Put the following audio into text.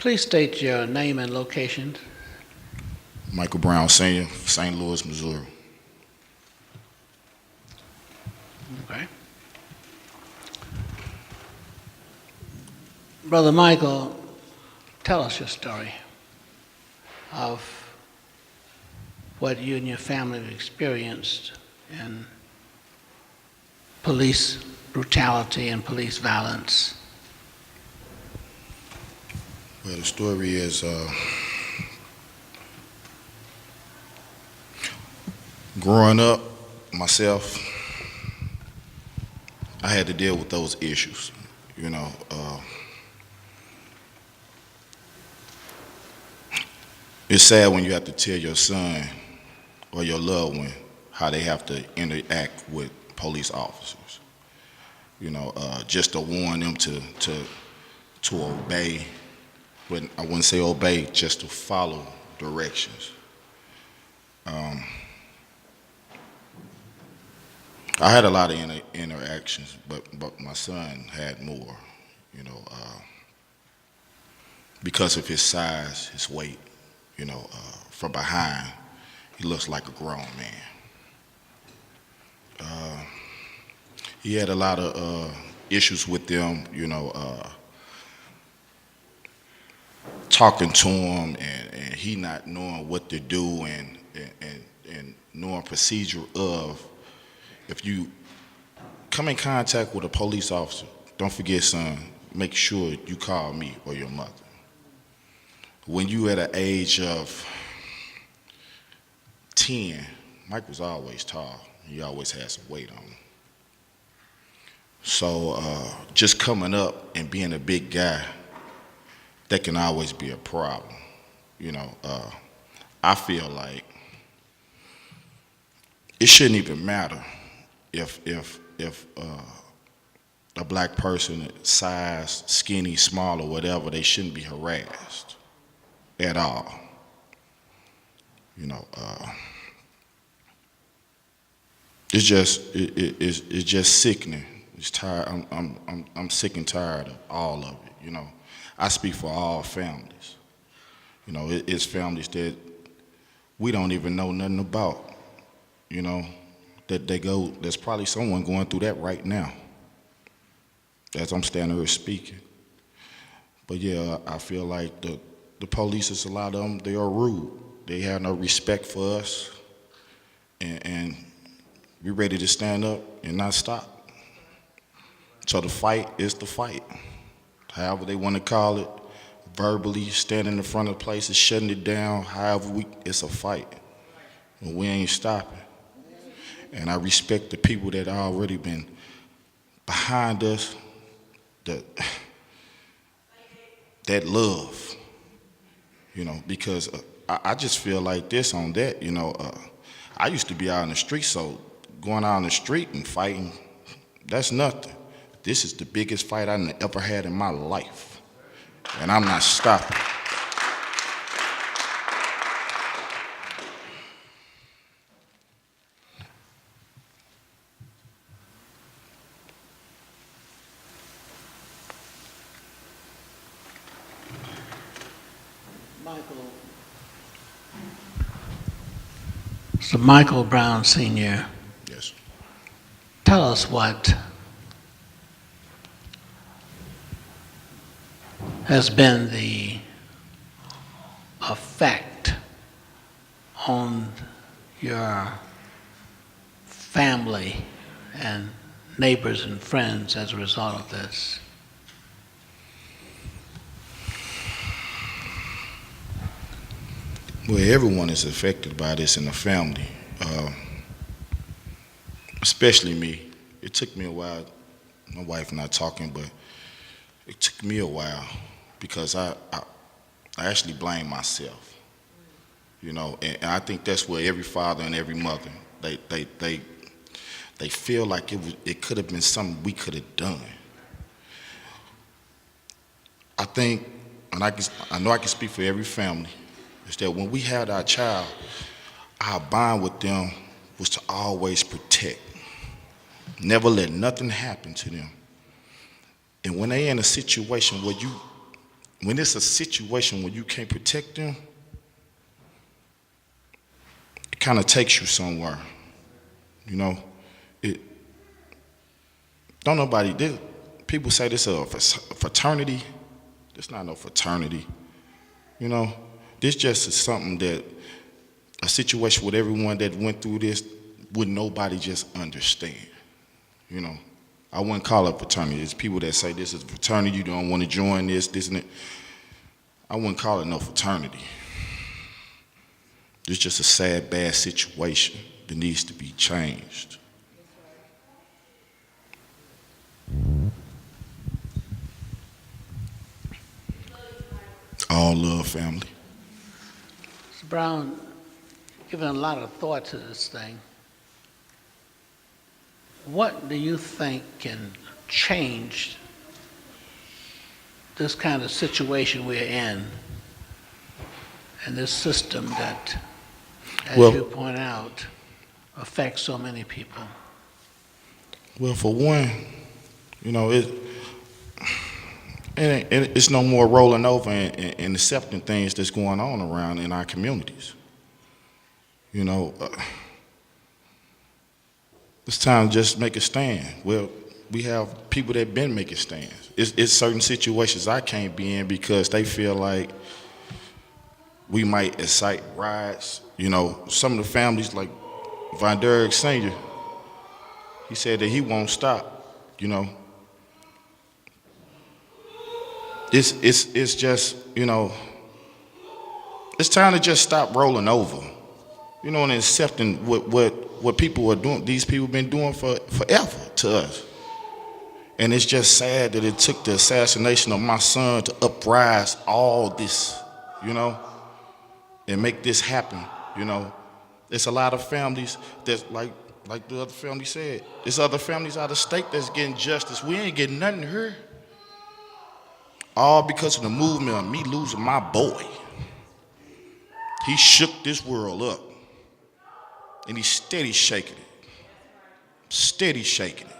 Please state your name and location. Michael Brown Sr., St. Louis, Missouri. Okay. Brother Michael, tell us your story of what you and your family have experienced in police brutality and police violence. Well, the story is growing up, myself, I had to deal with those issues. You know, it's sad when you have to tell your son or your loved one how they have to interact with police officers. You know, just to warn them to obey. But I wouldn't say obey, just to follow directions. I had a lot of interactions, but my son had more, you know, because of his size, his weight, you know, from behind, he looks like a grown man. He had a lot of issues with them, you know, talking to him and he not knowing what to do and knowing procedure of, if you come in contact with a police officer, don't forget, son, make sure you call me or your mother. When you at an age of 10, Mike was always tall. He always had some weight on him. So just coming up and being a big guy, that can always be a problem. You know, I feel like it shouldn't even matter if a black person, size, skinny, small, or whatever, they shouldn't be harassed at all. You know, it's just sickening. It's tired. I'm sick and tired of all of it. You know, I speak for all families. You know, it's families that we don't even know nothing about. You know, that they go. There's probably someone going through that right now, as I'm standing here speaking. But yeah, I feel like the police, is a lot of them, they are rude. They have no respect for us, and we're ready to stand up and not stop. So the fight is the fight, however they want to call it, verbally standing in front of places, shutting it down, however it's a fight. And we ain't stopping. And I respect the people that already been behind us, that love, you know, because I just feel like this on that, you know, I used to be out in the street, so going out in the street and fighting, that's nothing. This is the biggest fight I ever had in my life, and I'm not stopping. So Michael Brown Sr., Yes. tell us what has been the effect on your family and neighbors and friends as a result of this. Well, everyone is affected by this in the family, especially me. It took me a while, my wife and I talking, but it took me a while because I actually blame myself, you know, and I think that's where every father and every mother, they feel like it could have been something we could have done. I think, and I know I can speak for every family, is that when we had our child, our bond with them was to always protect, never let nothing happen to them. And when they in a situation when it's a situation where you can't protect them, it kind of takes you somewhere. You know, it don't nobody. People say this is a fraternity. This not no fraternity. You know, this just is something that a situation with everyone that went through this would nobody just understand. You know, I wouldn't call it fraternity. There's people that say this is a fraternity. You don't want to join this and that. I wouldn't call it no fraternity. It's just a sad, bad situation that needs to be changed. All love, family. Mr. Brown, given a lot of thought to this thing, what do you think can change this kind of situation we're in and this system that, as you point out, affects so many people? Well, for one, you know, it's no more rolling over and accepting things that's going on around in our communities. You know, it's time to just make a stand. Well, we have people that been making stands. It's certain situations I can't be in because they feel like we might incite riots. You know, some of the families like Von Derrick Sr., he said that he won't stop, you know. It's just, you know, it's time to just stop rolling over, you know, and accepting what people are doing. These people been doing forever to us. And it's just sad that it took the assassination of my son to uprise all this, you know, and make this happen, you know. It's a lot of families that's like the other family said, there's other families out of state that's getting justice. We ain't getting nothing here. All because of the movement of me losing my boy. He shook this world up. And he's steady shaking it. Steady shaking it.